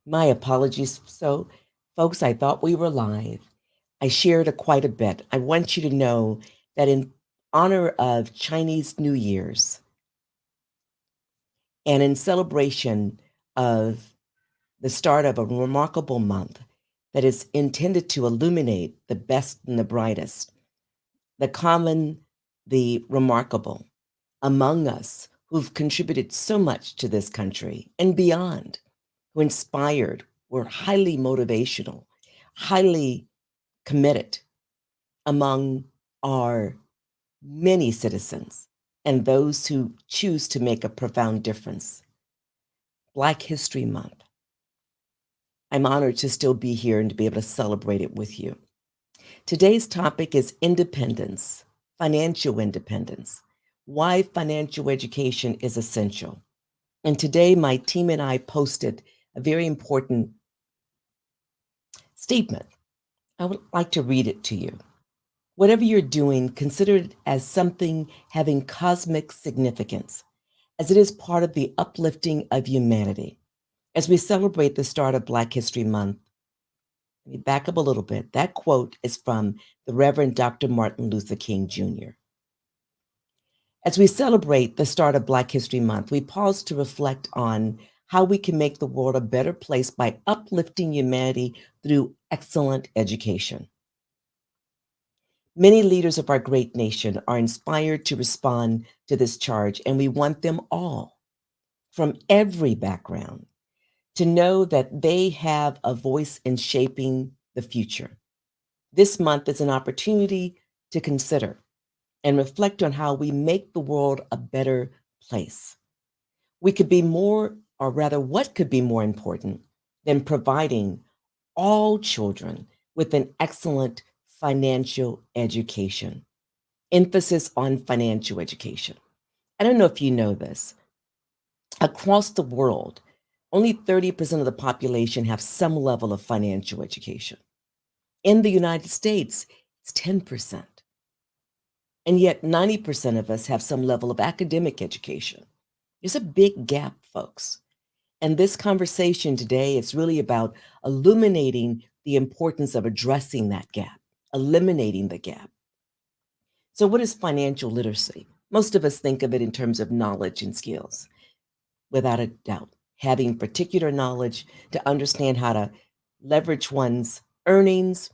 My apologies. So, folks, I thought we were live. I shared quite a bit. I want you to know that in honor of Chinese New Year's and in celebration of the start of a remarkable month that is intended to illuminate the best and the brightest, the common, the remarkable among us who've contributed so much to this country and beyond, who inspired, were highly motivational, highly committed among our many citizens and those who choose to make a profound difference. Black History Month. I'm honored to still be here and to be able to celebrate it with you. Today's topic is independence, financial independence, why financial education is essential. And today, my team and I posted a very important statement. I would like to read it to you. Whatever you're doing, consider it as something having cosmic significance, as it is part of the uplifting of humanity. As we celebrate the start of Black History Month, let me back up a little bit. That quote is from the Reverend Dr. Martin Luther King Jr. As we celebrate the start of Black History Month, we pause to reflect on how we can make the world a better place by uplifting humanity through excellent education. Many leaders of our great nation are inspired to respond to this charge, and we want them all, from every background, to know that they have a voice in shaping the future. This month is an opportunity to consider and reflect on how we make the world a better place. We could be more, or rather, what could be more important than providing all children with an excellent financial education? Emphasis on financial education. I don't know if you know this. Across the world, only 30% of the population have some level of financial education. In the United States, it's 10%. And yet 90% of us have some level of academic education. There's a big gap, folks. And this conversation today is really about illuminating the importance of addressing that gap, eliminating the gap. So, what is financial literacy? Most of us think of it in terms of knowledge and skills, without a doubt. Having particular knowledge to understand how to leverage one's earnings,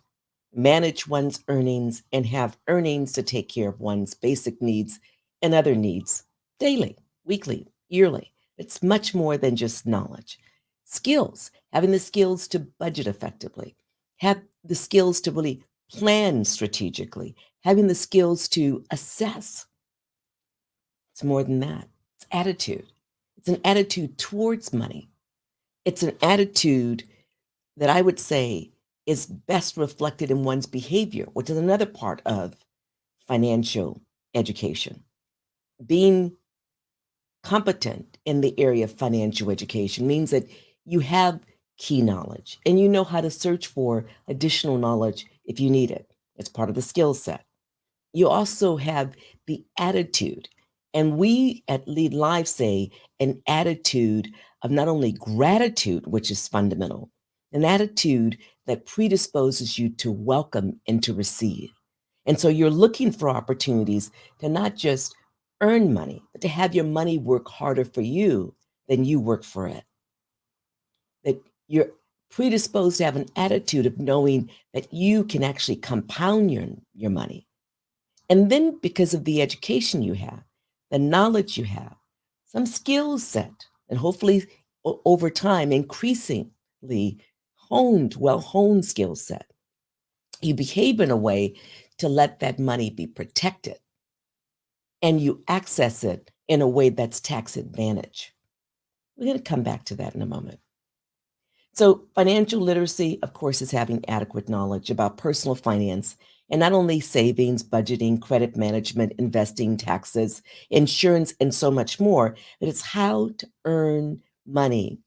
manage one's earnings, and have earnings to take care of one's basic needs and other needs daily, weekly, yearly. It's much more than just knowledge. Skills, having the skills to budget effectively, have the skills to really plan strategically, having the skills to assess. It's more than that. It's attitude. It's an attitude towards money. It's an attitude that I would say is best reflected in one's behavior, which is another part of financial education. Being competent in the area of financial education means that you have key knowledge and you know how to search for additional knowledge if you need it. It's part of the skill set. You also have the attitude. And we at Lead Live say an attitude of not only gratitude, which is fundamental, an attitude that predisposes you to welcome and to receive. And so you're looking for opportunities to not just earn money, but to have your money work harder for you than you work for it. That you're predisposed to have an attitude of knowing that you can actually compound your money. And then because of the education you have, the knowledge you have, some skill set, and hopefully over time, increasingly well honed skill set, you behave in a way to let that money be protected and you access it in a way that's tax advantage. We're going to come back to that in a moment. So, financial literacy, of course, is having adequate knowledge about personal finance and not only savings, budgeting, credit management, investing, taxes, insurance, and so much more, but it's how to earn money,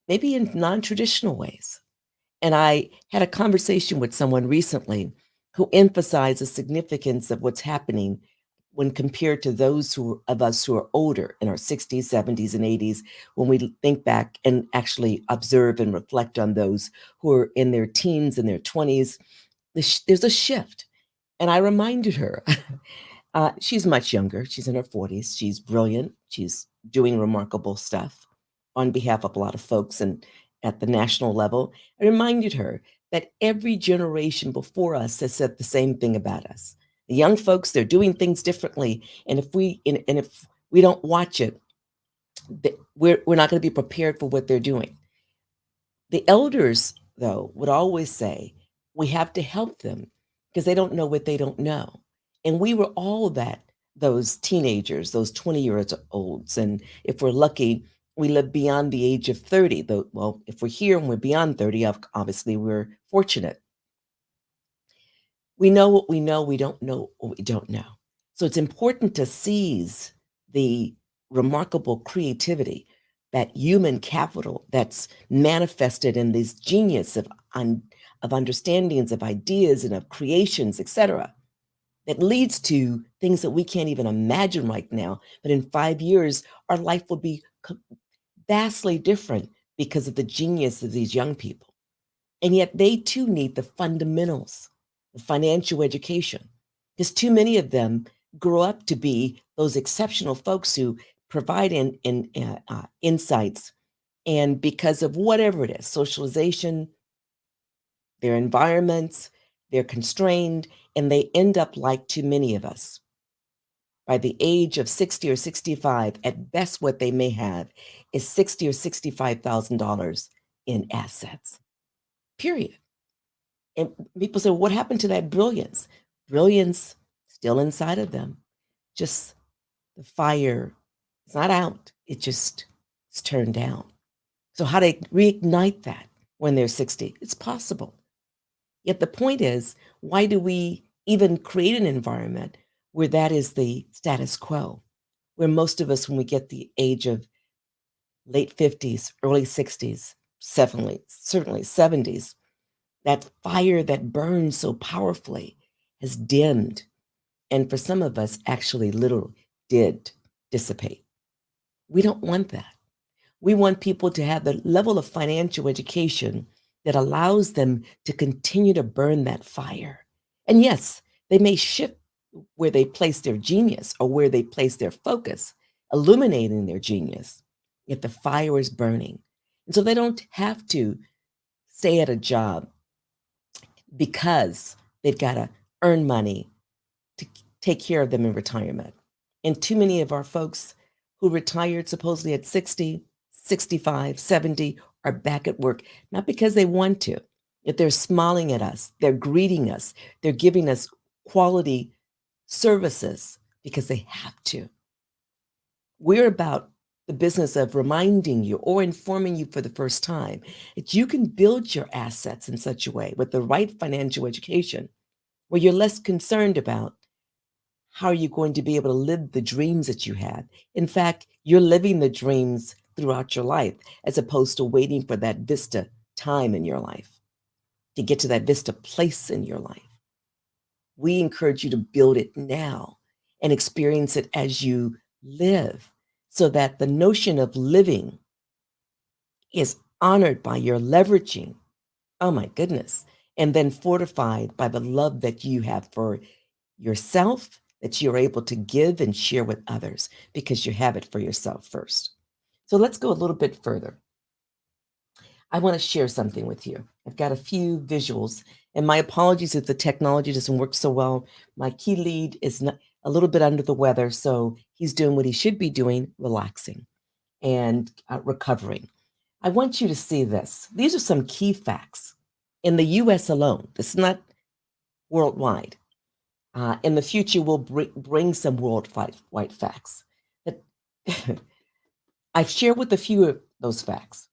maybe in non traditional ways. And I had a conversation with someone recently who emphasized the significance of what's happening when compared to those of us who are older in our 60s, 70s, and 80s, when we think back and actually observe and reflect on those who are in their teens and their 20s, there's a shift. And I reminded her, she's much younger. She's in her 40s. She's brilliant. She's doing remarkable stuff on behalf of a lot of folks and at the national level. I reminded her that every generation before us has said the same thing about us. The young folks, they're doing things differently. And if we don't watch it, we're not going to be prepared for what they're doing. The elders, though, would always say, we have to help them because they don't know what they don't know. And we were all that, those teenagers, those 20-year olds. And if we're lucky, we live beyond the age of 30. Though, well, if we're here and we're beyond 30, obviously we're fortunate. We know what we know. We don't know what we don't know. So it's important to seize the remarkable creativity, that human capital that's manifested in this genius of understandings, of ideas, and of creations, etc., that leads to things that we can't even imagine right now. But in 5 years, our life will be vastly different because of the genius of these young people. And yet they too need the fundamentals, the financial education, because too many of them grow up to be those exceptional folks who provide insights. And because of whatever it is, socialization, their environments, they're constrained, and they end up like too many of us. By the age of 60 or 65, at best, what they may have is $60,000 or $65,000 in assets. Period. And people say, what happened to that brilliance? Brilliance still inside of them. Just the fire, it's not out. It's turned down. So how to reignite that when they're 60? It's possible. Yet the point is, why do we even create an environment where that is the status quo? Where most of us, when we get the age of late 50s, early 60s, certainly 70s, that fire that burns so powerfully has dimmed. And for some of us, actually literally did dissipate. We don't want that. We want people to have the level of financial education that allows them to continue to burn that fire. And yes, they may shift where they place their genius or where they place their focus, illuminating their genius, yet the fire is burning. And so they don't have to stay at a job because they've got to earn money to take care of them in retirement. And too many of our folks who retired supposedly at 60, 65, 70 are back at work, not because they want to, if they're smiling at us, they're greeting us, they're giving us quality services because they have to. We're about the business of reminding you or informing you for the first time that you can build your assets in such a way with the right financial education where you're less concerned about how are you going to be able to live the dreams that you have. In fact, you're living the dreams throughout your life as opposed to waiting for that vista time in your life to get to that vista place in your life. We encourage you to build it now and experience it as you live so that the notion of living is honored by your leveraging. Oh my goodness. And then fortified by the love that you have for yourself, that you're able to give and share with others because you have it for yourself first. So let's go a little bit further. I want to share something with you. I've got a few visuals, and my apologies if the technology doesn't work so well. My key lead is a little bit under the weather, so he's doing what he should be doing, relaxing and recovering. I want you to see this. These are some key facts in the US alone. This is not worldwide. In the future, we'll bring some worldwide facts. But I've shared with a few of those facts.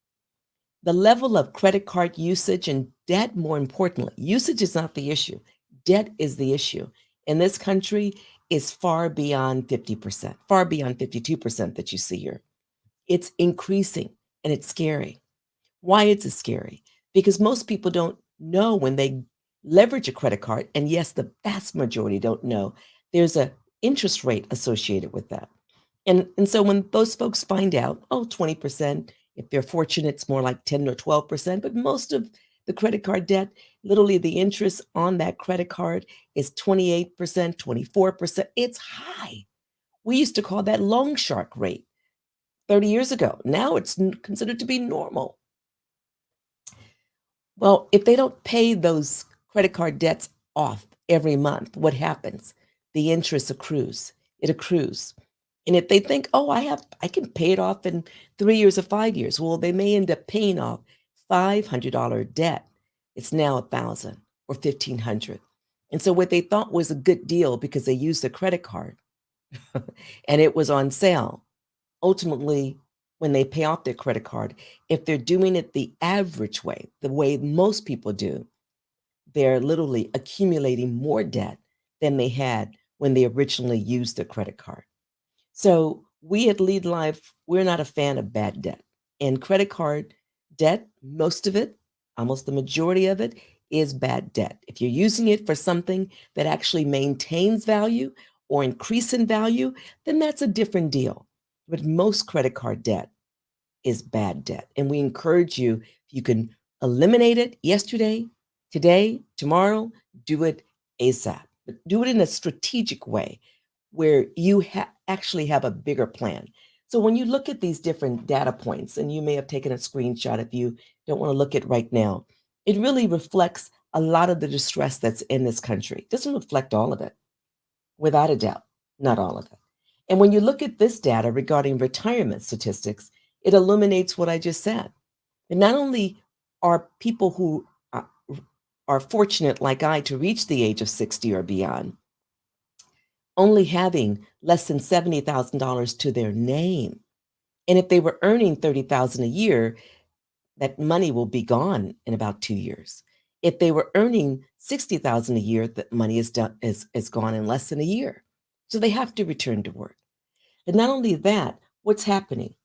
The level of credit card usage and debt, more importantly, usage is not the issue. Debt is the issue. In this country, is far beyond 50%, far beyond 52% that you see here. It's increasing and it's scary. Why is it scary? Because most people don't know when they leverage a credit card, and yes, the vast majority don't know, there's a interest rate associated with that. And so when those folks find out, oh, 20%, if they're fortunate, it's more like 10 or 12%, but most of the credit card debt, literally the interest on that credit card is 28%, 24%. It's high. We used to call that loan shark rate 30 years ago. Now it's considered to be normal. Well, if they don't pay those credit card debts off every month, what happens? The interest accrues. It accrues. And if they think, oh, I can pay it off in 3 years or 5 years, well, they may end up paying off $500 debt. It's now 1,000 or 1,500. And so what they thought was a good deal because they used a credit card and it was on sale. Ultimately, when they pay off their credit card, if they're doing it the average way, the way most people do, they're literally accumulating more debt than they had when they originally used their credit card. So we at Lead Life, we're not a fan of bad debt. And credit card debt, most of it, almost the majority of it, is bad debt. If you're using it for something that actually maintains value or increase in value, then that's a different deal. But most credit card debt is bad debt. And we encourage you, if you can eliminate it yesterday, today, tomorrow, do it ASAP. But do it in a strategic way where you actually have a bigger plan. So when you look at these different data points, and you may have taken a screenshot if you don't want to look at right now, it really reflects a lot of the distress that's in this country. It doesn't reflect all of it, without a doubt, not all of it. And when you look at this data regarding retirement statistics, it illuminates what I just said. And not only are people who are fortunate like I to reach the age of 60 or beyond only having less than $70,000 to their name. And if they were earning $30,000 a year, that money will be gone in about 2 years. If they were earning $60,000 a year, that money is gone in less than a year. So they have to return to work. And not only that, what's happening?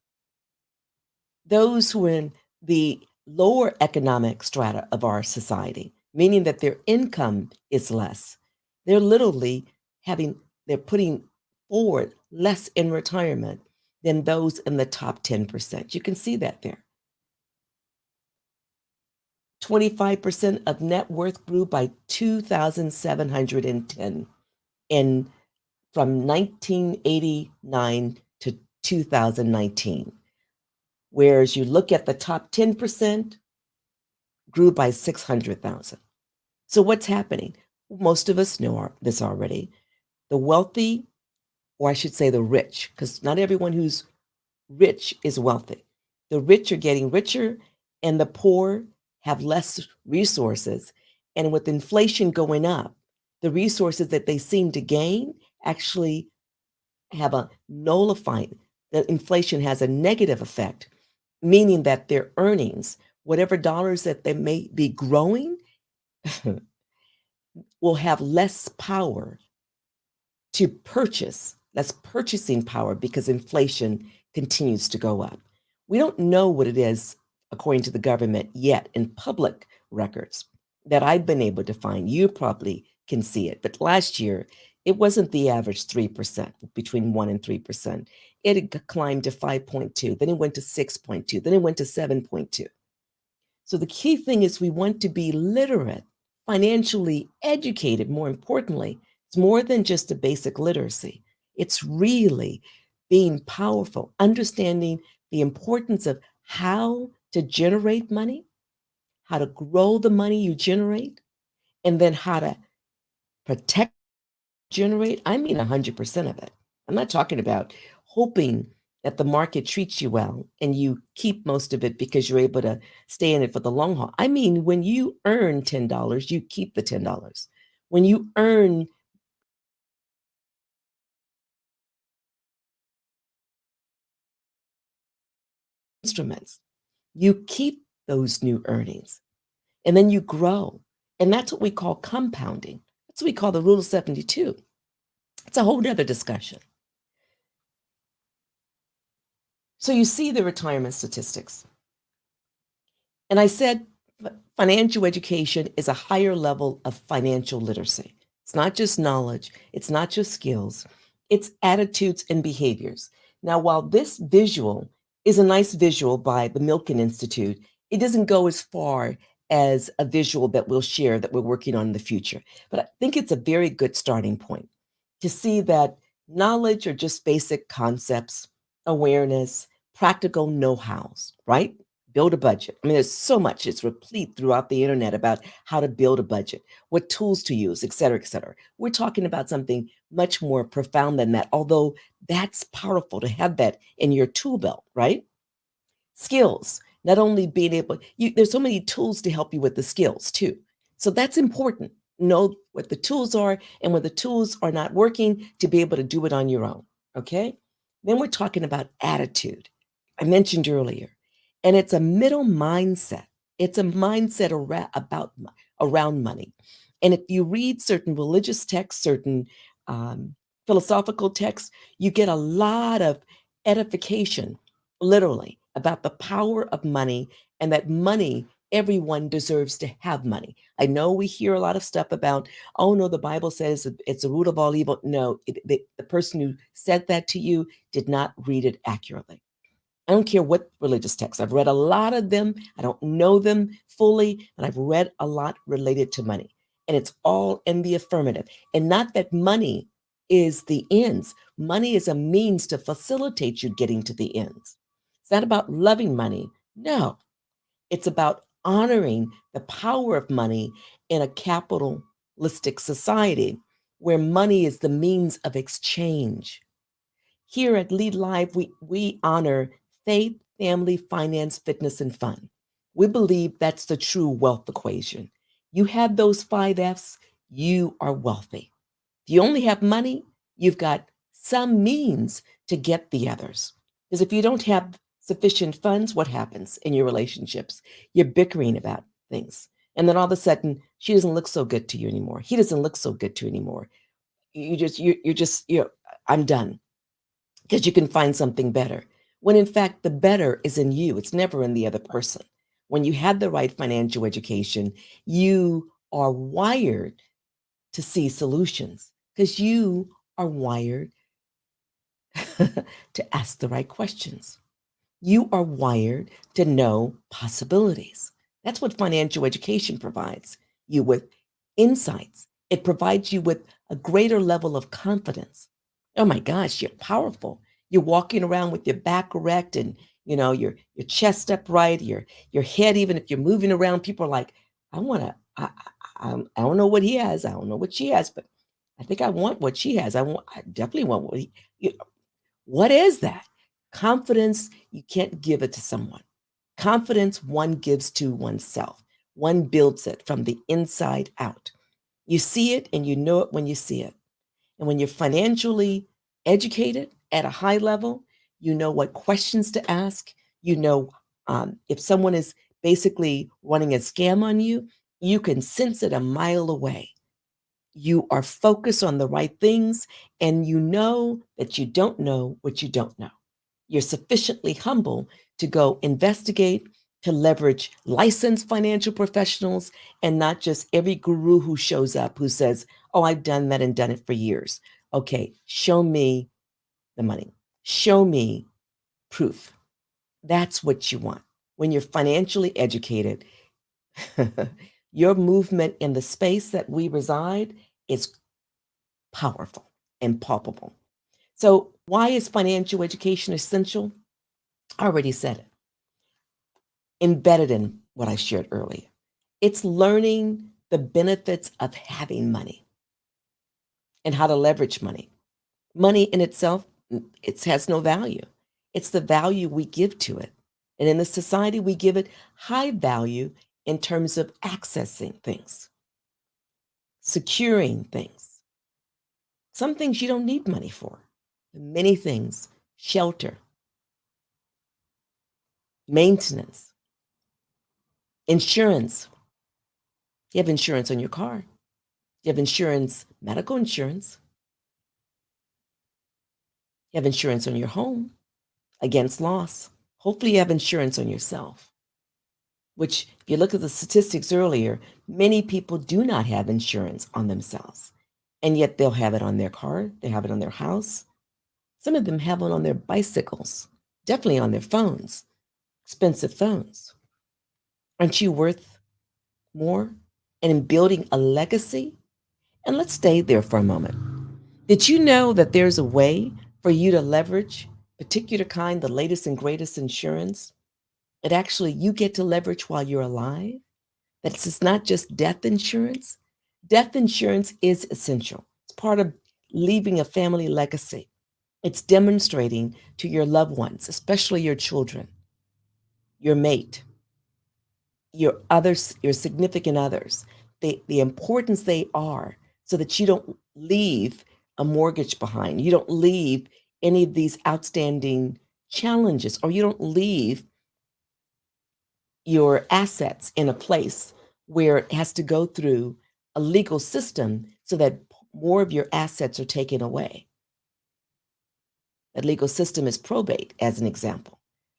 Those who are in the lower economic strata of our society, meaning that their income is less, they're literally they're putting forward less in retirement than those in the top 10%. You can see that there. 25% of net worth grew by 2,710 in from 1989 to 2019. Whereas you look at the top 10%, grew by 600,000. So what's happening? Most of us know this already. The wealthy, or I should say the rich, because not everyone who's rich is wealthy. The rich are getting richer and the poor have less resources. And with inflation going up, the resources that they seem to gain actually have a nullifying, the inflation has a negative effect, meaning that their earnings, whatever dollars that they may be growing, will have less power to purchase, less purchasing power because inflation continues to go up. We don't know what it is, according to the government, yet in public records that I've been able to find. You probably can see it. But last year, it wasn't the average 3%, between 1 and 3%. It had climbed to 5.2, then it went to 6.2, then it went to 7.2. So the key thing is we want to be literate, financially educated, more importantly. It's more than just a basic literacy. It's really being powerful, understanding the importance of how to generate money, how to grow the money you generate, and then how to protect, generate. I mean 100% of it. I'm not talking about hoping that the market treats you well and you keep most of it because you're able to stay in it for the long haul. I mean, when you earn $10, you keep the $10. When you earn instruments, you keep those new earnings and then you grow. And that's what we call compounding. That's what we call the rule of 72. It's a whole nother discussion. So you see the retirement statistics. And I said financial education is a higher level of financial literacy. It's not just knowledge, it's not just skills, It's attitudes and behaviors. Now, while this visual is a nice visual by the Milken Institute, it doesn't go as far as a visual that we'll share that we're working on in the future. But I think it's a very good starting point to see that knowledge are just basic concepts, awareness, practical know-hows, right? Build a budget. I mean, there's so much, it's replete throughout the internet about how to build a budget, what tools to use, et cetera, et cetera. We're talking about something much more profound than that, although that's powerful to have that in your tool belt, right? Skills, not only being able, there's so many tools to help you with the skills too. So that's important. Know what the tools are, and when the tools are not working, to be able to do it on your own. Okay. Then we're talking about attitude. I mentioned earlier, and it's a middle mindset. It's a mindset around money. And if you read certain religious texts, certain philosophical texts, you get a lot of edification, literally, about the power of money and that money, everyone deserves to have money. I know we hear a lot of stuff about, oh no, the Bible says it's the root of all evil. No, the person who said that to you did not read it accurately. I don't care what religious texts. I've read a lot of them. I don't know them fully, but I've read a lot related to money. And it's all in the affirmative. And not that money is the ends. Money is a means to facilitate you getting to the ends. It's not about loving money. No, it's about honoring the power of money in a capitalistic society where money is the means of exchange. Here at Lead Live, we honor faith, family, finance, fitness, and fun. We believe that's the true wealth equation. You have those 5 F's, you are wealthy. If you only have money, you've got some means to get the others. Because if you don't have sufficient funds, what happens in your relationships? You're bickering about things. And then all of a sudden, she doesn't look so good to you anymore. He doesn't look so good to you anymore. I'm done, because you can find something better. When in fact, the better is in you, it's never in the other person. When you have the right financial education, you are wired to see solutions because you are wired to ask the right questions. You are wired to know possibilities. That's what financial education provides you with insights. It provides you with a greater level of confidence. Oh my gosh, you're powerful. You're walking around with your back erect and your chest upright, your head, even if you're moving around, people are like, I want to, I don't know what he has. I don't know what she has, but I think I want what she has. I definitely want what is that? Confidence, you can't give it to someone. Confidence, one gives to oneself. One builds it from the inside out. You see it and you know it when you see it. And when you're financially educated at a high level, you know what questions to ask. You know, if someone is basically running a scam on you, you can sense it a mile away. You are focused on the right things, and you know that you don't know what you don't know. You're sufficiently humble to go investigate, to leverage licensed financial professionals, and not just every guru who shows up who says, oh, I've done that and done it for years. Okay, show me the money. Show me proof. That's what you want. When you're financially educated, your movement in the space that we reside is powerful and palpable. So, why is financial education essential? I already said it. Embedded in what I shared earlier. It's learning the benefits of having money and how to leverage money. Money in itself, it has no value. It's the value we give to it. And in the society, we give it high value in terms of accessing things, securing things. Some things you don't need money for. Many things, shelter, maintenance, insurance. You have insurance on your car. You have insurance, medical insurance. You have insurance on your home against loss. Hopefully, you have insurance on yourself, which, if you look at the statistics earlier, many people do not have insurance on themselves. And yet they'll have it on their car, they have it on their house, Some of them have one on their bicycles, definitely on their phones, expensive phones. Aren't you worth more? And in building a legacy? And let's stay there for a moment. Did you know that there's a way for you to leverage particular kind, the latest and greatest insurance? It actually you get to leverage while you're alive. That it's not just death insurance. Death insurance is essential. It's part of leaving a family legacy. It's demonstrating to your loved ones, especially your children, your mate, your others, your significant others, the importance they are so that you don't leave a mortgage behind. You don't leave any of these outstanding challenges, or you don't leave your assets in a place where it has to go through a legal system so that more of your assets are taken away. That legal system is probate, as an example.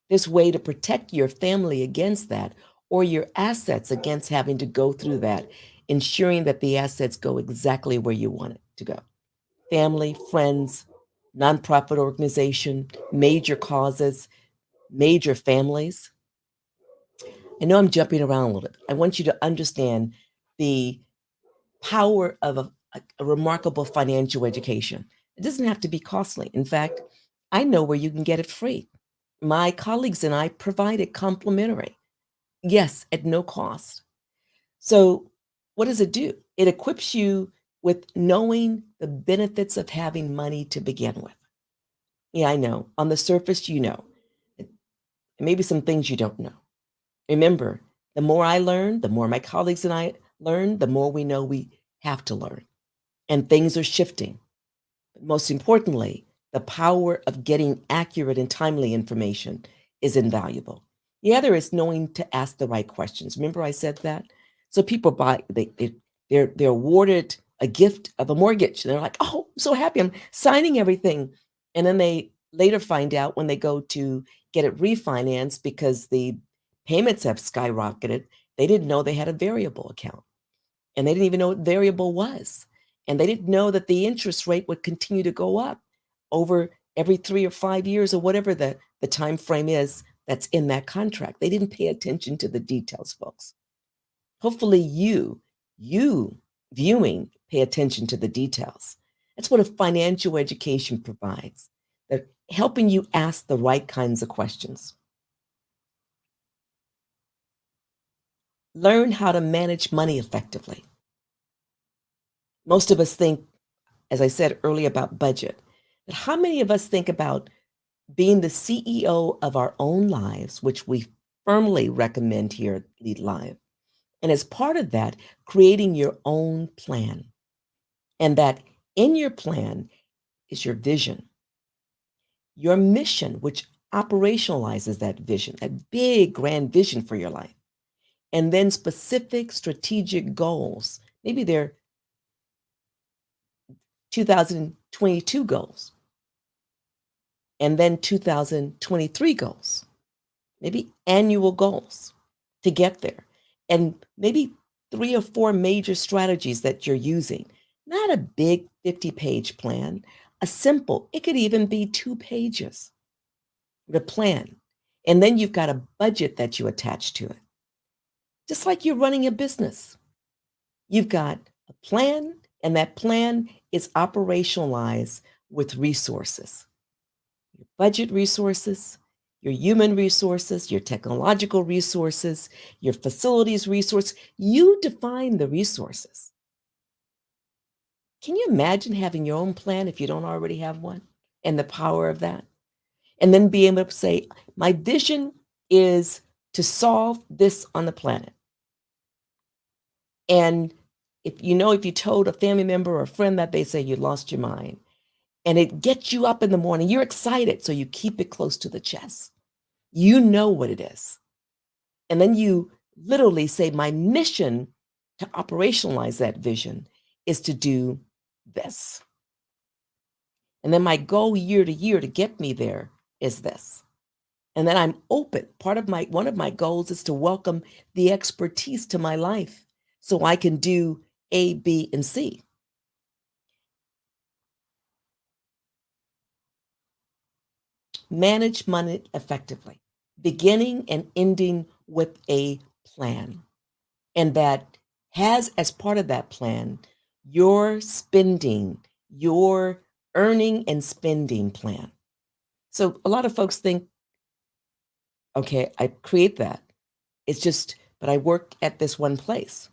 There's a way to protect your family against that, or your assets against having to go through that, ensuring that the assets go exactly where you want it to go. Family, friends, nonprofit organization, major causes, major families. I know I'm jumping around a little bit. I want you to understand the power of a remarkable financial education. It doesn't have to be costly. In fact, I know where you can get it free. My colleagues and I provide it complimentary. Yes, at no cost. So, what does it do? It equips you with knowing the benefits of having money to begin with. Yeah, I know. On the surface, you know. Maybe some things you don't know. Remember, the more I learn, the more my colleagues and I learn, the more we know we have to learn. And things are shifting. But most importantly, the power of getting accurate and timely information is invaluable. The other is knowing to ask the right questions. Remember I said that? So people they're awarded a gift of a mortgage. And they're like, oh, I'm so happy. I'm signing everything. And then they later find out when they go to get it refinanced because the payments have skyrocketed. They didn't know they had a variable account. And they didn't even know what variable was. And they didn't know that the interest rate would continue to go up over every 3 or 5 years or whatever the time frame is that's in that contract. They didn't pay attention to the details, folks. Hopefully you viewing, pay attention to the details. That's what a financial education provides. They're helping you ask the right kinds of questions. Learn how to manage money effectively. Most of us think, as I said earlier about budget, but how many of us think about being the CEO of our own lives, which we firmly recommend here at Lead Live? And as part of that, creating your own plan. And that in your plan is your vision, your mission, which operationalizes that vision, that big grand vision for your life. And then specific strategic goals. Maybe they're 2022 goals, and then 2023 goals, maybe annual goals to get there, and maybe 3 or 4 major strategies that you're using. Not a big 50-page plan, a simple, it could even be 2 pages, the plan. And then you've got a budget that you attach to it. Just like you're running a business. You've got a plan, and that plan is operationalized with resources. Your budget resources, your human resources, your technological resources, your facilities resource. You define the resources. Can you imagine having your own plan if you don't already have one? And the power of that? And then being able to say, my vision is to solve this on the planet. And if you told a family member or a friend that, they say you lost your mind, and it gets you up in the morning, you're excited, so you keep it close to the chest. You know what it is. And then you literally say, my mission to operationalize that vision is to do this. And then my goal year to year to get me there is this. And then I'm open. One of my goals is to welcome the expertise to my life so I can do A, B, and C. Manage money effectively, beginning and ending with a plan. And that has, as part of that plan, your spending, your earning and spending plan. So a lot of folks think, okay, I create that. It's just, but I work at this one place.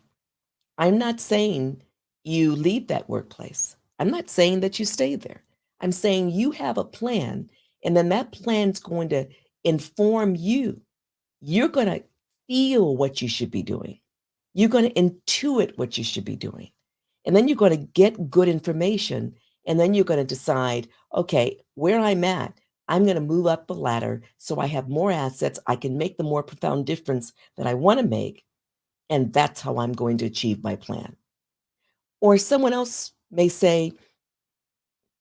I'm not saying you leave that workplace. I'm not saying that you stay there. I'm saying you have a plan, and then that plan's going to inform you. You're going to feel what you should be doing. You're going to intuit what you should be doing. And then you're going to get good information. And then you're going to decide, okay, where I'm at, I'm going to move up the ladder so I have more assets. I can make the more profound difference that I want to make. And that's how I'm going to achieve my plan. Or someone else may say,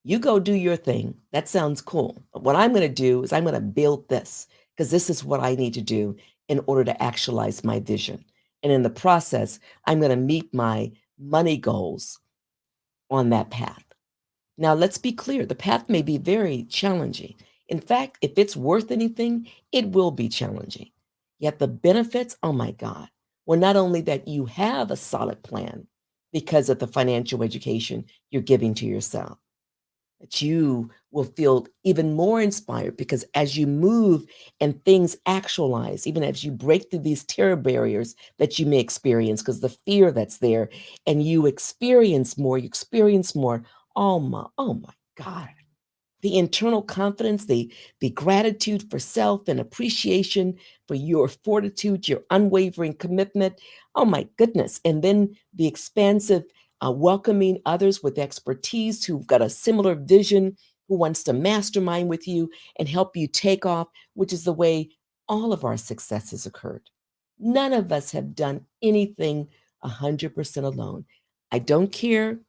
you go do your thing. That sounds cool. But what I'm going to do is I'm going to build this because this is what I need to do in order to actualize my vision. And in the process, I'm going to meet my money goals on that path. Now, let's be clear, the path may be very challenging. In fact, if it's worth anything, it will be challenging. Yet the benefits, oh my God, well, not only that you have a solid plan because of the financial education you're giving to yourself, that you will feel even more inspired because as you move and things actualize, even as you break through these terror barriers that you may experience because the fear that's there, and you experience more, oh my God. The internal confidence, the gratitude for self and appreciation for your fortitude, your unwavering commitment. Oh my goodness. And then the expansive welcoming others with expertise who've got a similar vision, who wants to mastermind with you and help you take off, which is the way all of our successes occurred. None of us have done anything 100% alone. I don't care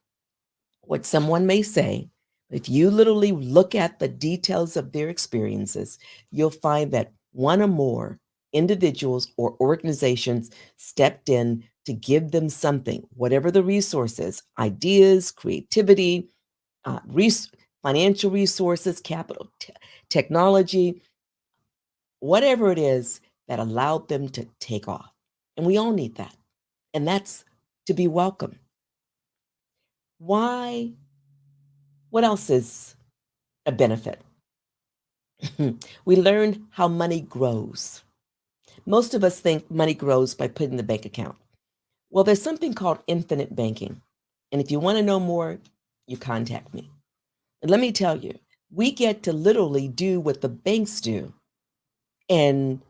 what someone may say. If you literally look at the details of their experiences, you'll find that one or more individuals or organizations stepped in to give them something, whatever the resources, ideas, creativity, res- financial resources, capital, technology, whatever it is that allowed them to take off. And we all need that. And that's to be welcome. Why? What else is a benefit? We learn how money grows. Most of us think money grows by putting in the bank account. Well, there's something called infinite banking. And if you want to know more, you contact me. And let me tell you, we get to literally do what the banks do and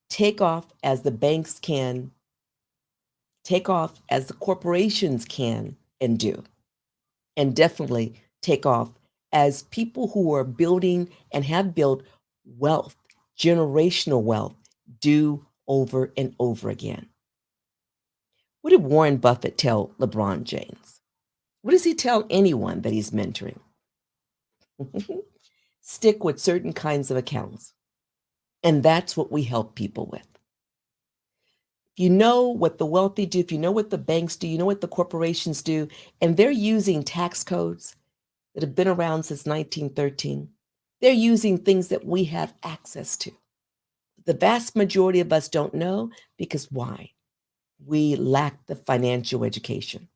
take off as the banks can, take off as the corporations can and do, and definitely take off as people who are building and have built wealth, generational wealth, do over and over again. What did Warren Buffett tell LeBron James? What does he tell anyone that he's mentoring? Stick with certain kinds of accounts. And that's what we help people with. If you know what the wealthy do, if you know what the banks do, you know what the corporations do, and they're using tax codes that have been around since 1913, they're using things that we have access to. The vast majority of us don't know because why? We lack the financial education.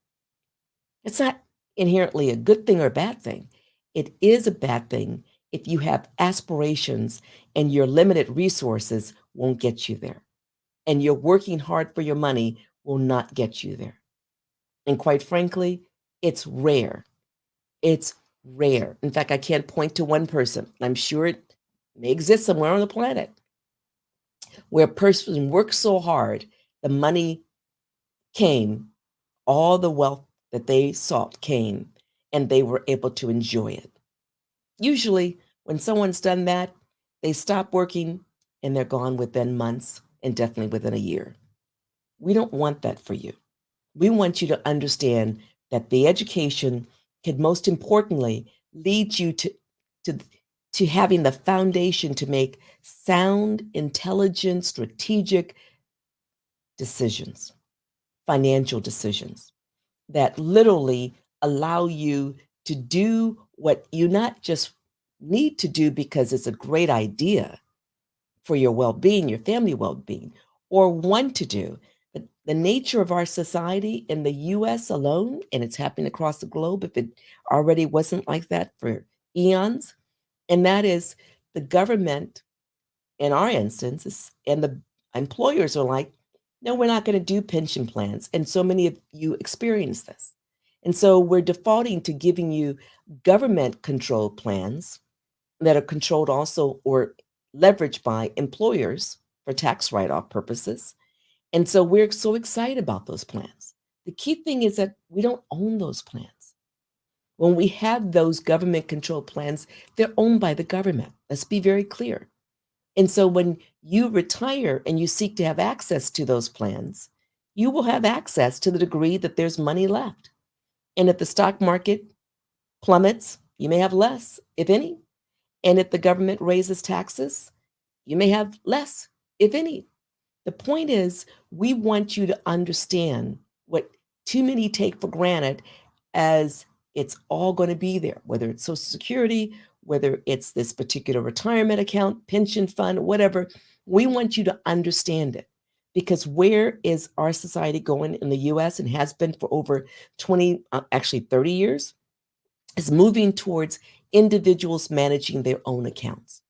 It's not inherently a good thing or a bad thing. It is a bad thing if you have aspirations and your limited resources won't get you there. And you're working hard for your money will not get you there. And quite frankly, it's rare. It's rare. In fact, I can't point to one person. I'm sure it may exist somewhere on the planet where a person worked so hard, the money came, all the wealth that they sought came, and they were able to enjoy it. Usually, when someone's done that, they stop working and they're gone within months and definitely within a year. We don't want that for you. We want you to understand that the education can most importantly lead you to, to having the foundation to make sound, intelligent, strategic decisions, financial decisions that literally allow you to do what you not just need to do because it's a great idea for your well-being, your family well-being, or want to do. But the nature of our society in the US alone, and it's happening across the globe if it already wasn't like that for eons, and that is the government in our instances and the employers are like, no, we're not going to do pension plans. And so many of you experience this. And so we're defaulting to giving you government controlled plans that are controlled also or leveraged by employers for tax write off purposes. And so we're so excited about those plans. The key thing is that we don't own those plans. When we have those government controlled plans, they're owned by the government. Let's be very clear. And so when you retire and you seek to have access to those plans, you will have access to the degree that there's money left. And if the stock market plummets, you may have less, if any. And if the government raises taxes, you may have less, if any. The point is, we want you to understand what too many take for granted as it's all going to be there, whether it's Social Security, whether it's this particular retirement account, pension fund, whatever. We want you to understand it because where is our society going in the US and has been for over 20, actually 30 years, is moving towards individuals managing their own accounts.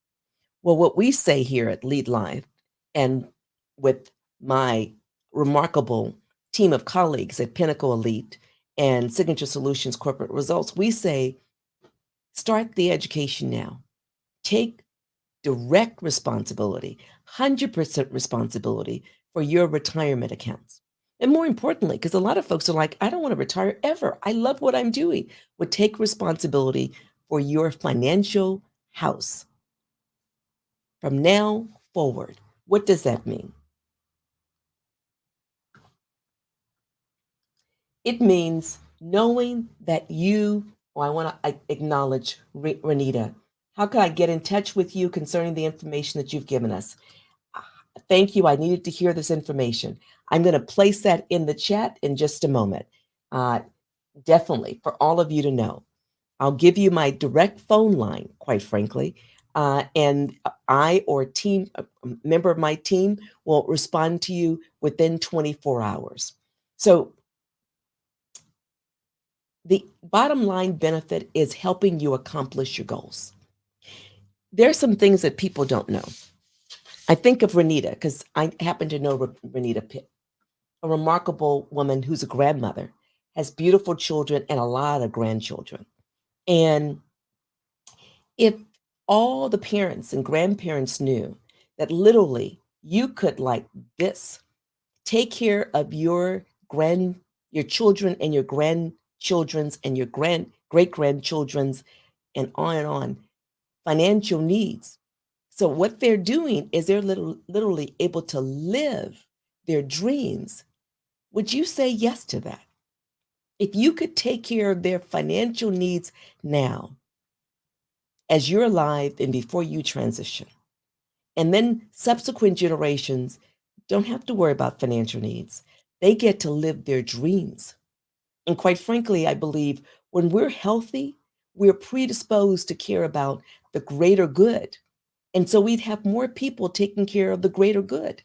Well, what we say here at Lead Live and with my remarkable team of colleagues at Pinnacle Elite and Signature Solutions Corporate Results, we say start the education now. Take direct responsibility, 100% responsibility for your retirement accounts. And more importantly, because a lot of folks are like, I don't want to retire ever. I love what I'm doing. Would take responsibility for your financial house from now forward. What does that mean? It means knowing that you, oh, I want to acknowledge Renita. How can I get in touch with you concerning the information that you've given us? Thank you. I needed to hear this information. I'm going to place that in the chat in just a moment. Uh, definitely for all of you to know. I'll give you my direct phone line, quite frankly, and I or a member of my team will respond to you within 24 hours. So the bottom line benefit is helping you accomplish your goals. There are some things that people don't know. I think of Renita because I happen to know Renita Pitt, a remarkable woman who's a grandmother, has beautiful children and a lot of grandchildren. And if all the parents and grandparents knew that literally you could like this take care of your children and your grandchildren's and your great grandchildren's and on financial needs. So what they're doing is they're literally able to live their dreams. Would you say yes to that? If you could take care of their financial needs now as you're alive and before you transition, and then subsequent generations don't have to worry about financial needs. They get to live their dreams. And quite frankly, I believe when we're healthy, we're predisposed to care about the greater good. And so we'd have more people taking care of the greater good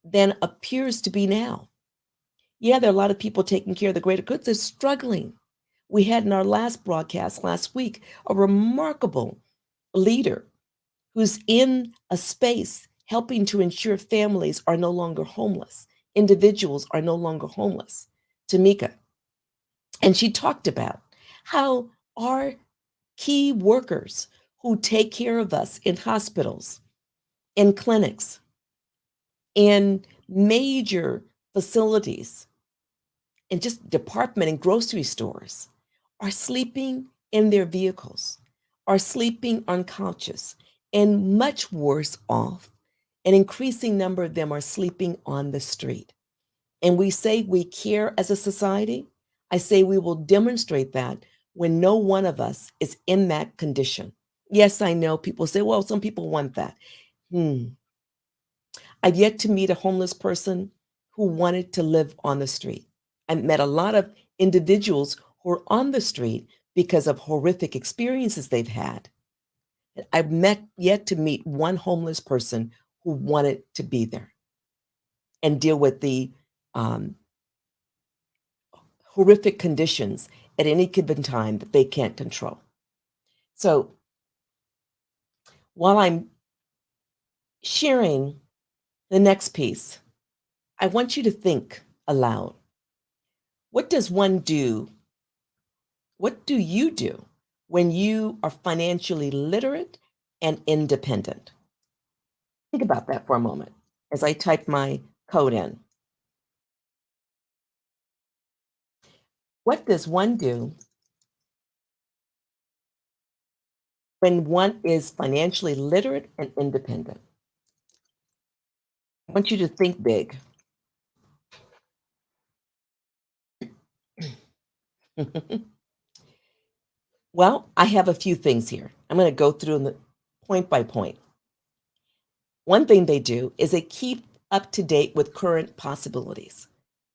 than appears to be now. Yeah, there are a lot of people taking care of the greater good. They're struggling. We had in our last broadcast last week a remarkable leader who's in a space helping to ensure families are no longer homeless, individuals are no longer homeless, Tamika. And she talked about how our key workers who take care of us in hospitals, in clinics, in major facilities, and just department and grocery stores are sleeping in their vehicles, are sleeping unconscious, and much worse off. An increasing number of them are sleeping on the street. And we say we care as a society. I say we will demonstrate that when no one of us is in that condition. Yes, I know people say, well, some people want that. I've yet to meet a homeless person who wanted to live on the street. I met a lot of individuals who are on the street because of horrific experiences they've had. I've yet to meet one homeless person who wanted to be there and deal with the um, horrific conditions at any given time that they can't control. So while I'm sharing the next piece, I want you to think aloud. What does one do? What do you do when you are financially literate and independent? Think about that for a moment as I type my code in. What does one do when one is financially literate and independent? I want you to think big. Well, I have a few things here. I'm going to go through them point by point. One thing they do is they keep up to date with current possibilities.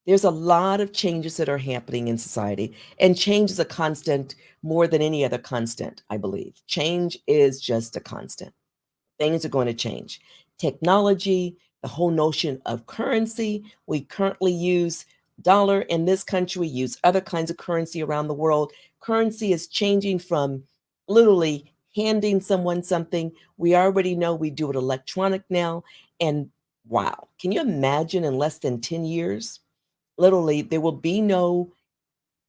There's a lot of changes that are happening in society, and change is a constant more than any other constant, I believe. Change is just a constant. Things are going to change. Technology, the whole notion of currency. We currently use dollar in this country, we use other kinds of currency around the world. Currency is changing from literally handing someone something. We already know we do it electronic now. And wow, can you imagine in less than 10 years? Literally, there will be no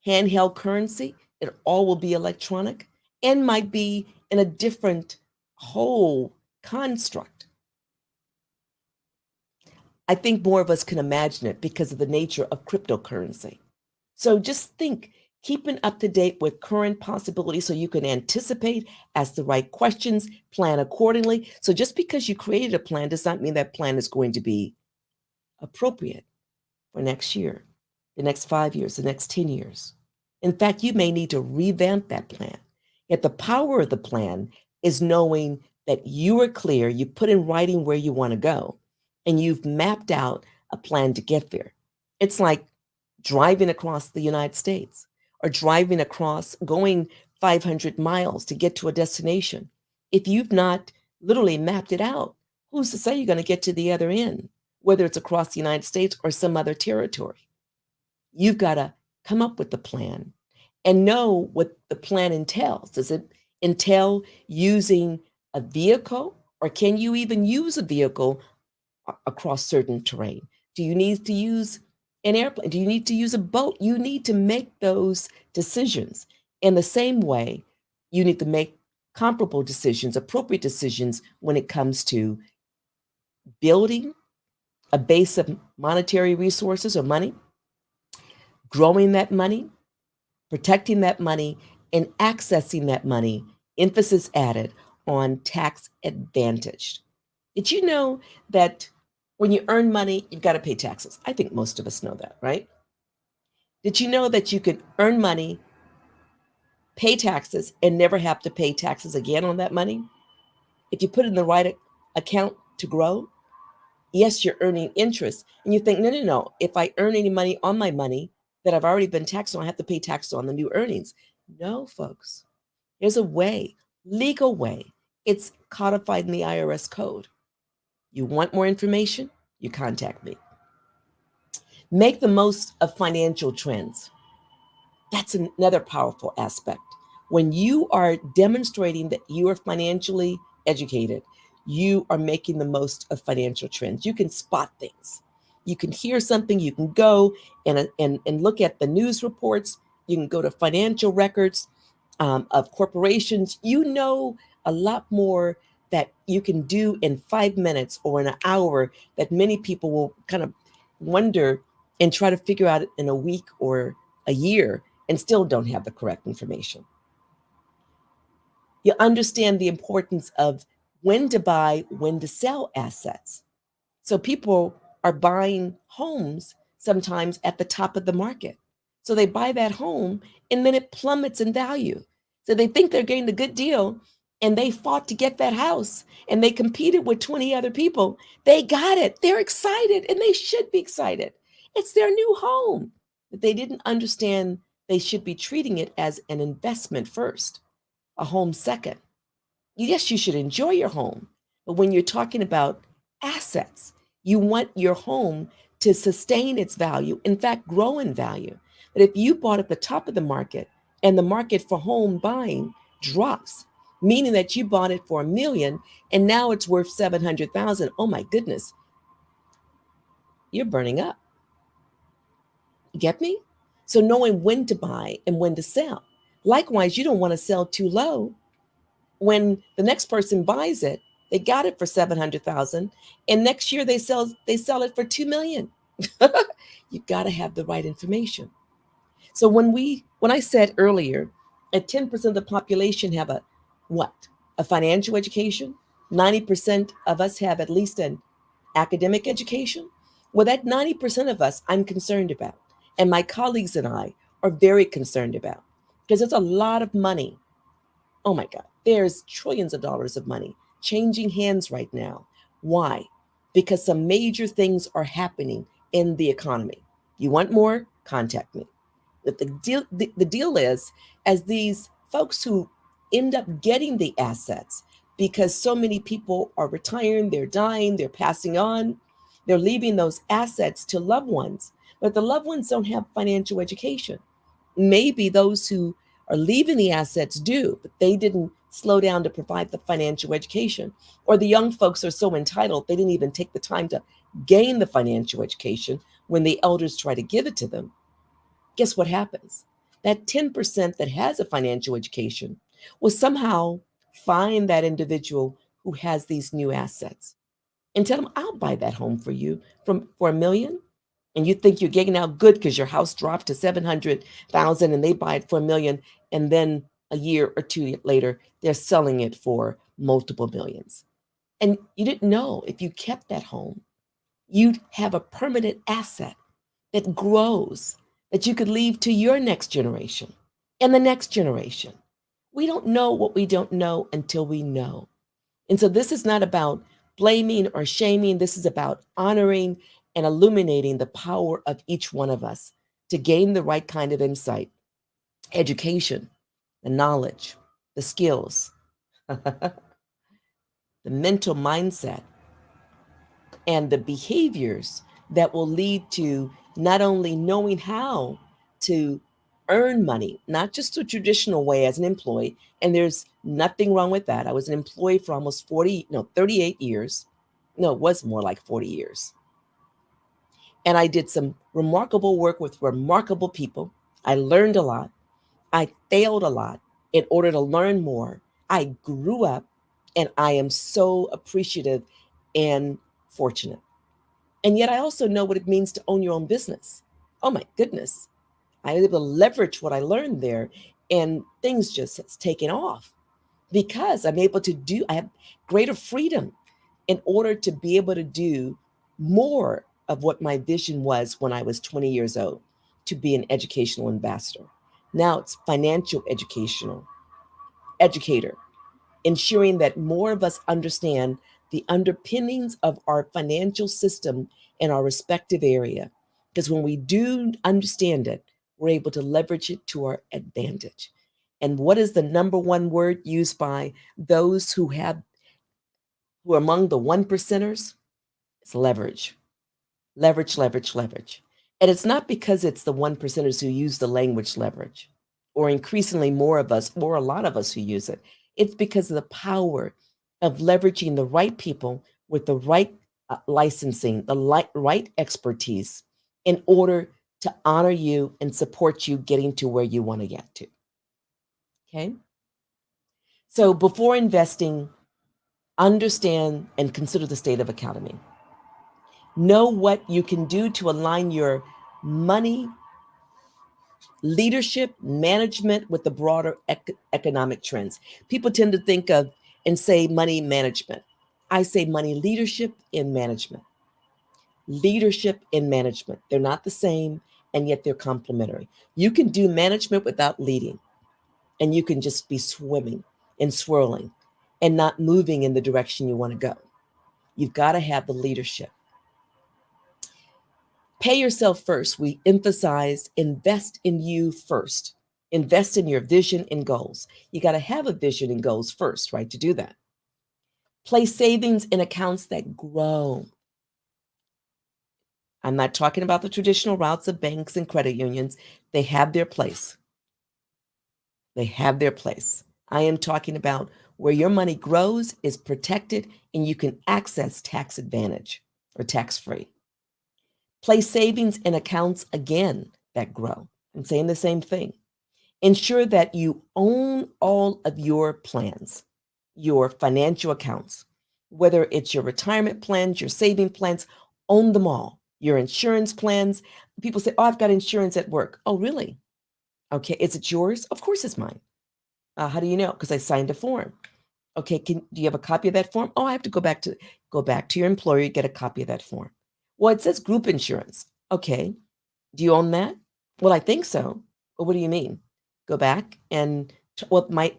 handheld currency. It all will be electronic and might be in a different whole construct. I think more of us can imagine it because of the nature of cryptocurrency. So just think, keeping up to date with current possibilities so you can anticipate, ask the right questions, plan accordingly. So just because you created a plan does not mean that plan is going to be appropriate for next year, the next 5 years, the next 10 years. In fact, you may need to revamp that plan. Yet the power of the plan is knowing that you are clear, you put in writing where you want to go, and you've mapped out a plan to get there. It's like driving across the United States or driving across, going 500 miles to get to a destination. If you've not literally mapped it out, who's to say you're going to get to the other end, whether it's across the United States or some other territory? You've got to come up with the plan and know what the plan entails. Does it entail using a vehicle, or can you even use a vehicle across certain terrain? Do you need to use an airplane? Do you need to use a boat? You need to make those decisions. In the same way, you need to make comparable decisions, appropriate decisions when it comes to building a base of monetary resources or money, growing that money, protecting that money, and accessing that money, emphasis added on tax advantaged. Did you know that when you earn money, you've got to pay taxes? I think most of us know that, right? Did you know that you could earn money, pay taxes, and never have to pay taxes again on that money? If you put it in the right account to grow, yes, you're earning interest. And you think, no, no, no. If I earn any money on my money that I've already been taxed on, I have to pay taxes on the new earnings. No, folks. There's a way, legal way. It's codified in the IRS code. You want more information? You contact me. Make the most of financial trends. That's another powerful aspect. When you are demonstrating that you are financially educated, you are making the most of financial trends. You can spot things. You can hear something, you can go and look at the news reports, you can go to financial records of corporations. You know a lot more that you can do in 5 minutes or in an hour that many people will kind of wonder and try to figure out in a week or a year and still don't have the correct information. You understand the importance of when to buy, when to sell assets. So people are buying homes sometimes at the top of the market. So they buy that home and then it plummets in value. So they think they're getting a good deal and they fought to get that house and they competed with 20 other people. They got it. They're excited and they should be excited. It's their new home. But they didn't understand they should be treating it as an investment first, a home second. Yes, you should enjoy your home, but when you're talking about assets, you want your home to sustain its value, in fact, grow in value. But if you bought at the top of the market and the market for home buying drops, meaning that you bought it for a million and now it's worth 700,000, oh my goodness, you're burning up. You get me? So knowing when to buy and when to sell. Likewise, you don't want to sell too low when the next person buys it. They got it for 700,000 and next year they sell it for 2 million. You got to have the right information. So when I said earlier that 10% of the population have a what? A financial education? 90% of us have at least an academic education? Well, that 90% of us I'm concerned about. And my colleagues and I are very concerned about because it's a lot of money. Oh my God, there's trillions of dollars of money changing hands right now. Why? Because some major things are happening in the economy. You want more? Contact me. But the deal is, as these folks who end up getting the assets, because so many people are retiring, they're dying, they're passing on, they're leaving those assets to loved ones, but the loved ones don't have financial education. Maybe those who are leaving the assets do, but they didn't slow down to provide the financial education. Or the young folks are so entitled, they didn't even take the time to gain the financial education when the elders try to give it to them. Guess what happens? That 10% that has a financial education will somehow find that individual who has these new assets and tell them, I'll buy that home for you for a million. And you think you're getting out good because your house dropped to 700,000 and they buy it for a million. And then a year or two later, they're selling it for multiple millions. And you didn't know if you kept that home, you'd have a permanent asset that grows, that you could leave to your next generation and the next generation. We don't know what we don't know until we know. And so this is not about blaming or shaming. This is about honoring and illuminating the power of each one of us to gain the right kind of insight, education, the knowledge, the skills, the mental mindset, and the behaviors that will lead to not only knowing how to earn money, not just the traditional way as an employee. And there's nothing wrong with that. I was an employee for almost 38 years. No, it was more like 40 years. And I did some remarkable work with remarkable people. I learned a lot. I failed a lot in order to learn more. I grew up and I am so appreciative and fortunate. And yet I also know what it means to own your own business. Oh my goodness. I was able to leverage what I learned there and things just has taken off because I have greater freedom in order to be able to do more of what my vision was when I was 20 years old, to be an educational ambassador. Now it's financial educator, ensuring that more of us understand the underpinnings of our financial system in our respective area. Because when we do understand it, we're able to leverage it to our advantage. And what is the number one word used by those who are among the one percenters? It's leverage. Leverage, leverage, leverage. And it's not because it's the one percenters who use the language leverage, or increasingly more of us, or a lot of us who use it. It's because of the power of leveraging the right people with the right licensing, the right expertise in order to honor you and support you getting to where you want to get to. Okay. So before investing, understand and consider the state of economy. Know what you can do to align your money, leadership, management with the broader economic trends. People tend to think of and say money management. I say money leadership and management. Leadership and management. They're not the same, and yet they're complementary. You can do management without leading, and you can just be swimming and swirling and not moving in the direction you want to go. You've got to have the leadership. Pay yourself first. We emphasize invest in you first. Invest in your vision and goals. You got to have a vision and goals first, right, to do that. Place savings in accounts that grow. I'm not talking about the traditional routes of banks and credit unions. They have their place. They have their place. I am talking about where your money grows, is protected, and you can access tax advantage or tax free. Place savings in accounts again that grow. I'm saying the same thing. Ensure that you own all of your plans, your financial accounts, whether it's your retirement plans, your saving plans, own them all. Your insurance plans. People say, oh, I've got insurance at work. Oh, really? Okay, is it yours? Of course it's mine. How do you know? Because I signed a form. Okay, do you have a copy of that form? Oh, I have to go back to your employer, get a copy of that form. Well, it says group insurance. Okay, do you own that? Well, I think so. Well, what do you mean? Go back and well, my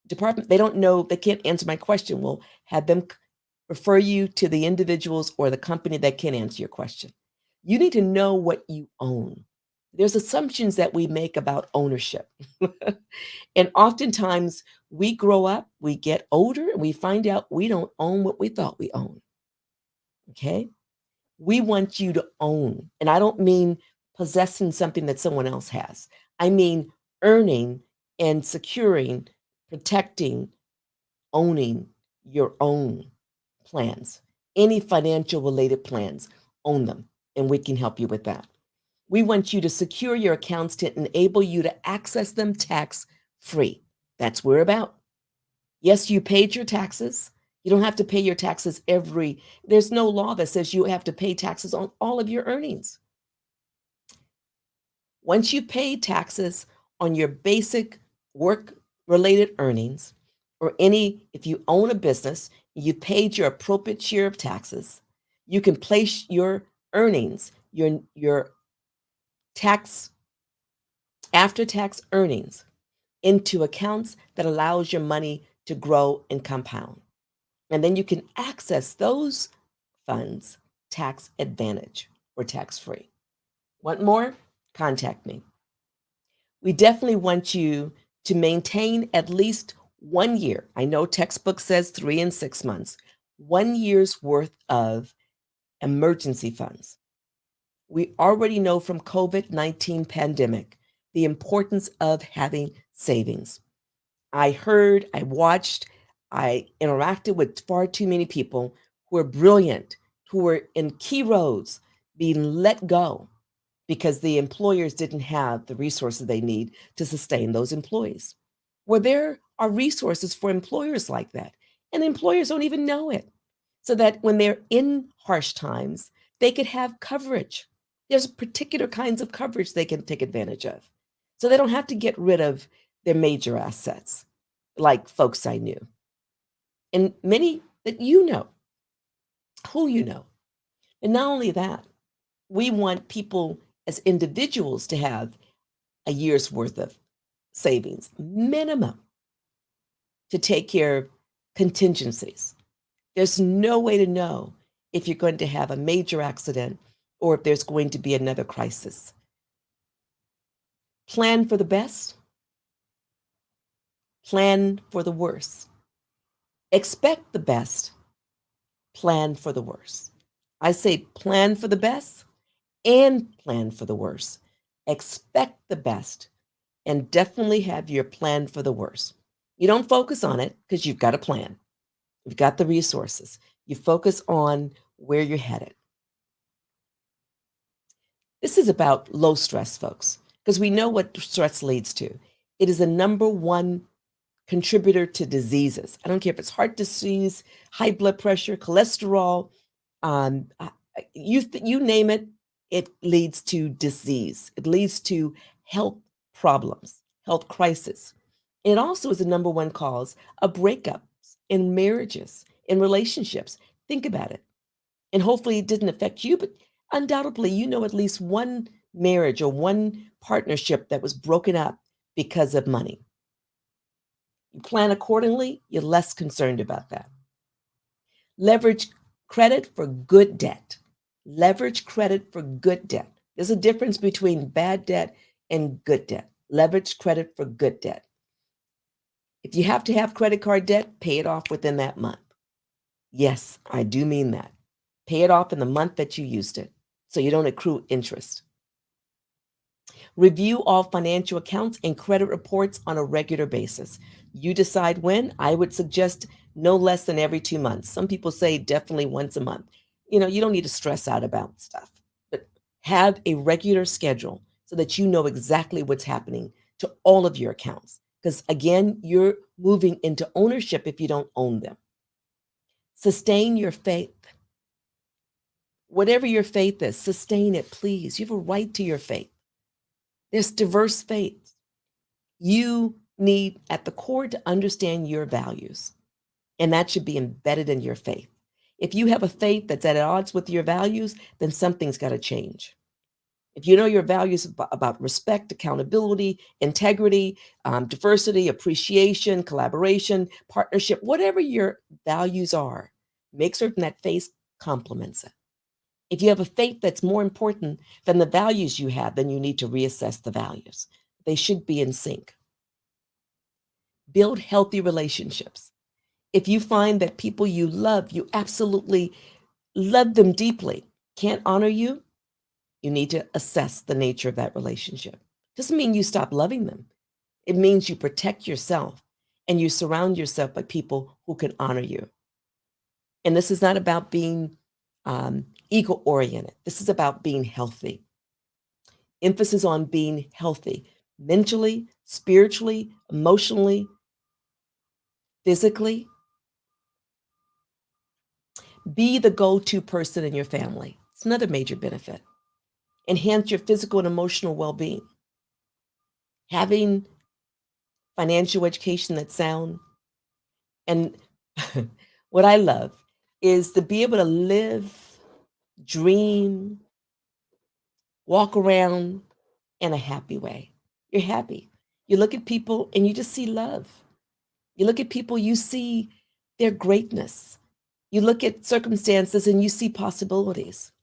department, they don't know, they can't answer my question. We'll have them refer you to the individuals or the company that can answer your question. You need to know what you own. There's assumptions that we make about ownership. And oftentimes we grow up, we get older, and we find out we don't own what we thought we owned. Okay? We want you to own. And I don't mean possessing something that someone else has. I mean earning and securing, protecting, owning your own plans. Any financial related plans, own them, and we can help you with that. We want you to secure your accounts to enable you to access them tax free. That's what we're about. Yes, you paid your taxes. You don't have to pay your taxes there's no law that says you have to pay taxes on all of your earnings. Once you pay taxes on your basic work related earnings, or if you own a business, you paid your appropriate share of taxes, you can place your earnings, your tax, after tax earnings into accounts that allows your money to grow and compound. And then you can access those funds tax advantage or tax free. Want more? Contact me. We definitely want you to maintain at least 1 year. I know textbook says 3 and 6 months, 1 year's worth of emergency funds. We already know from COVID-19 pandemic the importance of having savings. I heard, I watched, I interacted with far too many people who are brilliant, who were in key roles being let go because the employers didn't have the resources they need to sustain those employees. Well, there are resources for employers like that, and employers don't even know it. So that when they're in harsh times, they could have coverage. There's particular kinds of coverage they can take advantage of. So they don't have to get rid of their major assets, like folks I knew. And many that you know, who you know. And not only that, we want people as individuals to have a year's worth of savings, minimum, to take care of contingencies. There's no way to know if you're going to have a major accident or if there's going to be another crisis. Plan for the best, plan for the worst. Expect the best, plan for the worst. I say plan for the best and plan for the worst. Expect the best and definitely have your plan for the worst. You don't focus on it because you've got a plan. You've got the resources. You focus on where you're headed. This is about low stress, folks, because we know what stress leads to. It is the number one contributor to diseases. I don't care if it's heart disease, high blood pressure, cholesterol, you name it, it leads to disease. It leads to health problems, health crisis. It also is the number one cause of breakups in marriages, in relationships. Think about it. And hopefully it didn't affect you, but undoubtedly you know at least one marriage or one partnership that was broken up because of money. You plan accordingly, you're less concerned about that. Leverage credit for good debt. Leverage credit for good debt. There's a difference between bad debt and good debt. Leverage credit for good debt. If you have to have credit card debt, pay it off within that month. Yes, I do mean that. Pay it off in the month that you used it so you don't accrue interest. Review all financial accounts and credit reports on a regular basis. You decide when. I would suggest no less than every 2 months. Some people say definitely once a month. You don't need to stress out about stuff, but have a regular schedule so that you know exactly what's happening to all of your accounts. Because again, you're moving into ownership if you don't own them. Sustain your faith. Whatever your faith is, sustain it, please. You have a right to your faith. There's diverse faiths. You need, at the core, to understand your values, and that should be embedded in your faith. If you have a faith that's at odds with your values, then something's got to change. If you know your values about respect, accountability, integrity, diversity, appreciation, collaboration, partnership, whatever your values are, make certain that faith complements it. If you have a faith that's more important than the values you have, then you need to reassess the values. They should be in sync. Build healthy relationships. If you find that people you love, you absolutely love them deeply, can't honor you, you need to assess the nature of that relationship. Doesn't mean you stop loving them. It means you protect yourself and you surround yourself by people who can honor you. And this is not about being ego-oriented. This is about being healthy. Emphasis on being healthy mentally, spiritually, emotionally, physically. Be the go-to person in your family. It's another major benefit. Enhance your physical and emotional well-being. Having financial education that's sound. And what I love is to be able to live, dream, walk around in a happy way. You're happy. You look at people and you just see love. You look at people, you see their greatness. You look at circumstances and you see possibilities.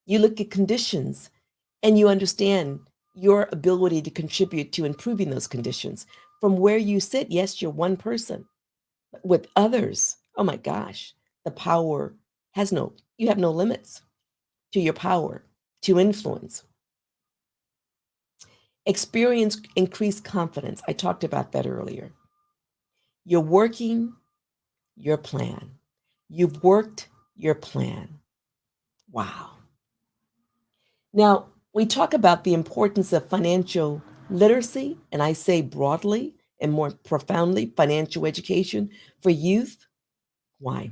You look at conditions and you understand your ability to contribute to improving those conditions. From where you sit, yes, you're one person. But with others, oh my gosh, the power you have no limits to your power, to influence. Experience increased confidence. I talked about that earlier. You're working your plan. You've worked your plan. Wow. Now, we talk about the importance of financial literacy, and I say broadly and more profoundly, financial education for youth. Why?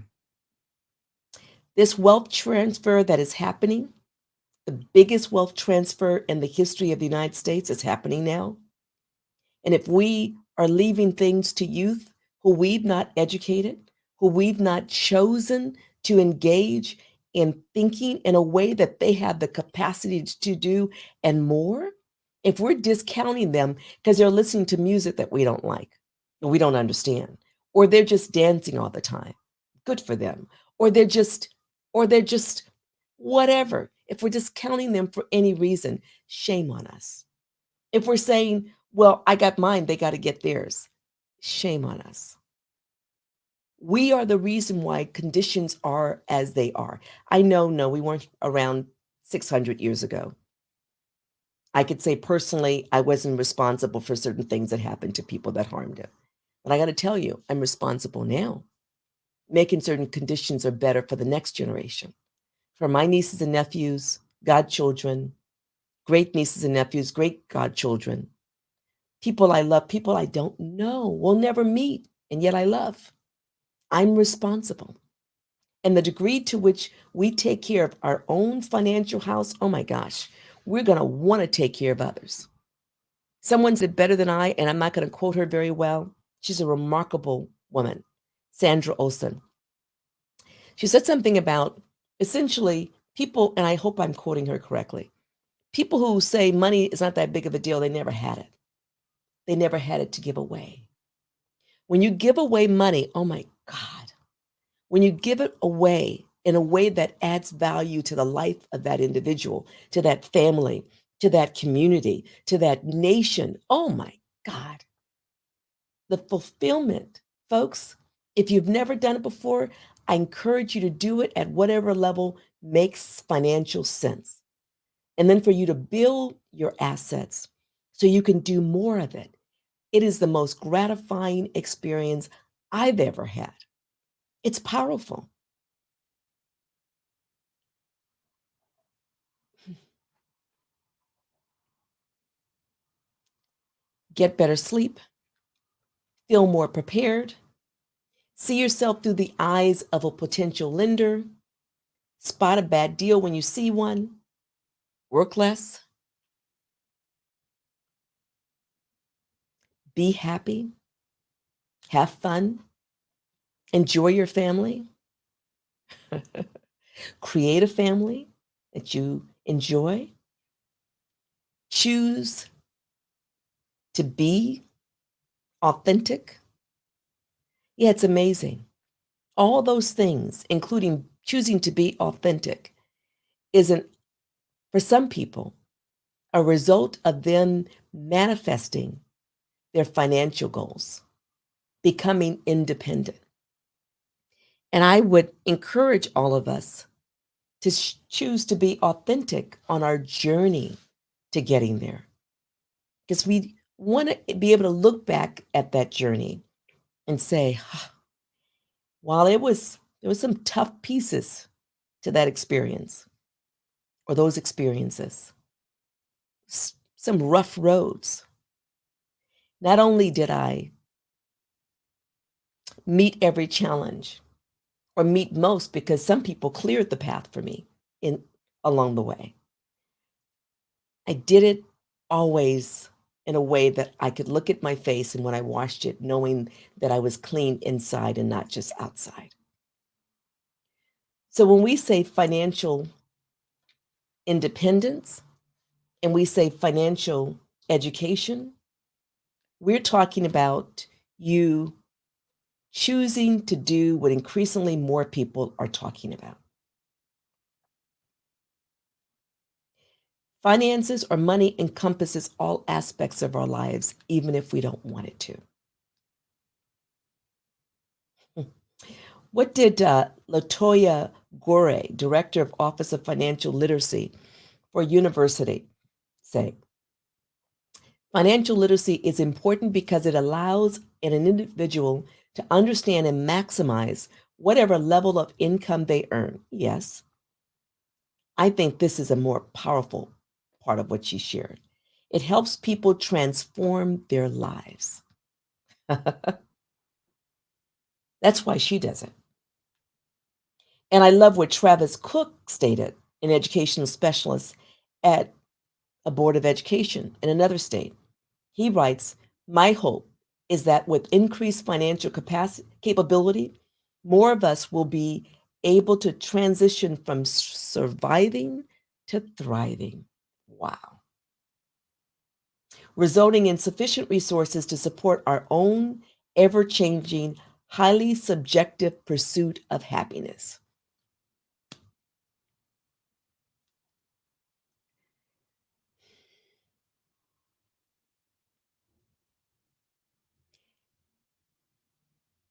This wealth transfer that is happening, the biggest wealth transfer in the history of the United States, is happening now. And if we are leaving things to youth who we've not educated, who we've not chosen to engage in thinking in a way that they have the capacity to do and more, if we're discounting them because they're listening to music that we don't like, or we don't understand, or they're just dancing all the time, good for them, or they're just whatever. If we're discounting them for any reason, shame on us. If we're saying, well, I got mine, they got to get theirs, shame on us. We are the reason why conditions are as they are. I know, no, we weren't around 600 years ago. I could say personally, I wasn't responsible for certain things that happened to people that harmed it. But I got to tell you, I'm responsible now, making certain conditions are better for the next generation. For my nieces and nephews, godchildren, great nieces and nephews, great godchildren, people I love, people I don't know, will never meet, and yet I love. I'm responsible. And the degree to which we take care of our own financial house, oh my gosh, we're going to want to take care of others. Someone said better than I, and I'm not going to quote her very well. She's a remarkable woman, Sandra Olson. She said something about essentially people, and I hope I'm quoting her correctly, people who say money is not that big of a deal, they never had it. They never had it to give away. When you give away money, oh my God, when you give it away in a way that adds value to the life of that individual, to that family, to that community, to that nation. Oh my God. The fulfillment, folks, if you've never done it before, I encourage you to do it at whatever level makes financial sense. And then for you to build your assets so you can do more of it. It is the most gratifying experience I've ever had. It's powerful. Get better sleep, feel more prepared, see yourself through the eyes of a potential lender, spot a bad deal when you see one, work less, be happy, have fun, enjoy your family, create a family that you enjoy, choose to be authentic. Yeah, it's amazing. All those things, including choosing to be authentic, isn't, for some people, a result of them manifesting their financial goals, becoming independent. And I would encourage all of us to choose to be authentic on our journey to getting there. Because we want to be able to look back at that journey and say, while there was some tough pieces to that experience or those experiences, some rough roads. Not only did I meet every challenge or meet most, because some people cleared the path for me along the way. I did it always in a way that I could look at my face and when I washed it, knowing that I was clean inside and not just outside. So when we say financial independence and we say financial education, we're talking about you choosing to do what increasingly more people are talking about. Finances or money encompasses all aspects of our lives, even if we don't want it to. What did Latoya Gore, Director of Office of Financial Literacy for University, say? Financial literacy is important because it allows an individual to understand and maximize whatever level of income they earn. Yes, I think this is a more powerful part of what she shared. It helps people transform their lives. That's why she does it. And I love what Travis Cook stated, an educational specialist at a board of education in another state. He writes, "My hope is that with increased financial capability, more of us will be able to transition from surviving to thriving." Wow. Resulting in sufficient resources to support our own ever changing, highly subjective pursuit of happiness.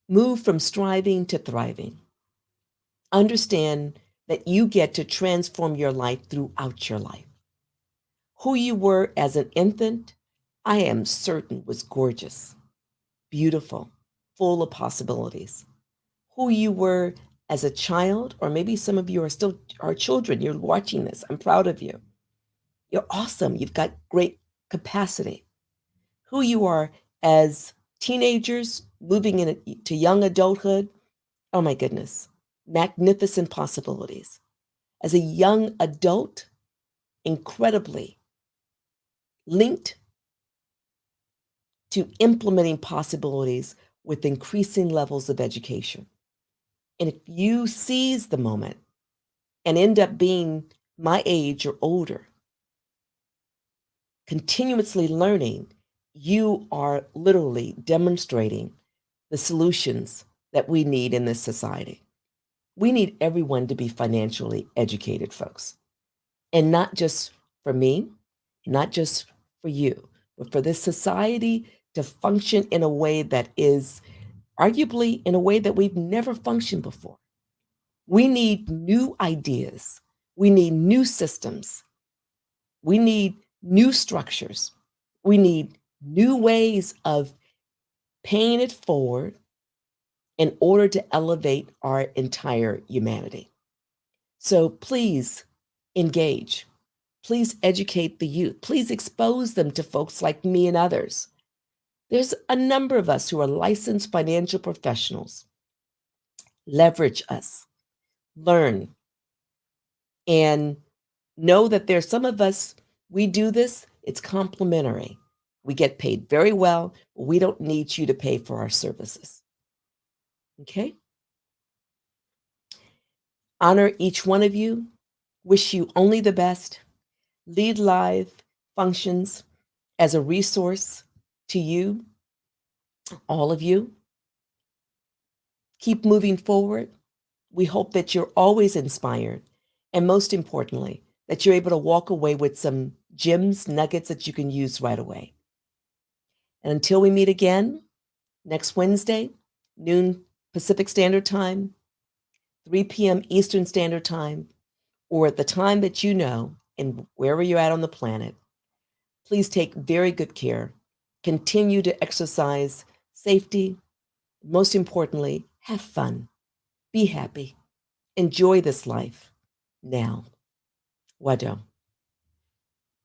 Move from striving to thriving. Understand that you get to transform your life throughout your life. Who you were as an infant, I am certain was gorgeous, beautiful, full of possibilities. Who you were as a child, or maybe some of you are still are children, you're watching this. I'm proud of you. You're awesome. You've got great capacity. Who you are as teenagers moving into young adulthood, oh my goodness, magnificent possibilities. As a young adult, incredibly linked to implementing possibilities with increasing levels of education. And if you seize the moment and end up being my age or older, continuously learning, you are literally demonstrating the solutions that we need in this society. We need everyone to be financially educated, folks. And not just for me, not just for you, but for this society to function in a way that is arguably in a way that we've never functioned before. We need new ideas. We need new systems. We need new structures. We need new ways of paying it forward in order to elevate our entire humanity. So please engage. Please educate the youth. Please expose them to folks like me and others. There's a number of us who are licensed financial professionals. Leverage us, learn, and know that there's some of us, we do this, it's complimentary. We get paid very well, but we don't need you to pay for our services. Okay? Honor each one of you. Wish you only the best. Lead Live functions as a resource to you, all of you. Keep moving forward. We hope that you're always inspired, and most importantly, that you're able to walk away with some gems, nuggets that you can use right away. And until we meet again next Wednesday, noon Pacific Standard Time, 3 p.m. Eastern Standard Time, or at the time that you know and wherever you're at on the planet, please take very good care. Continue to exercise safety. Most importantly, have fun. Be happy. Enjoy this life now. Wado.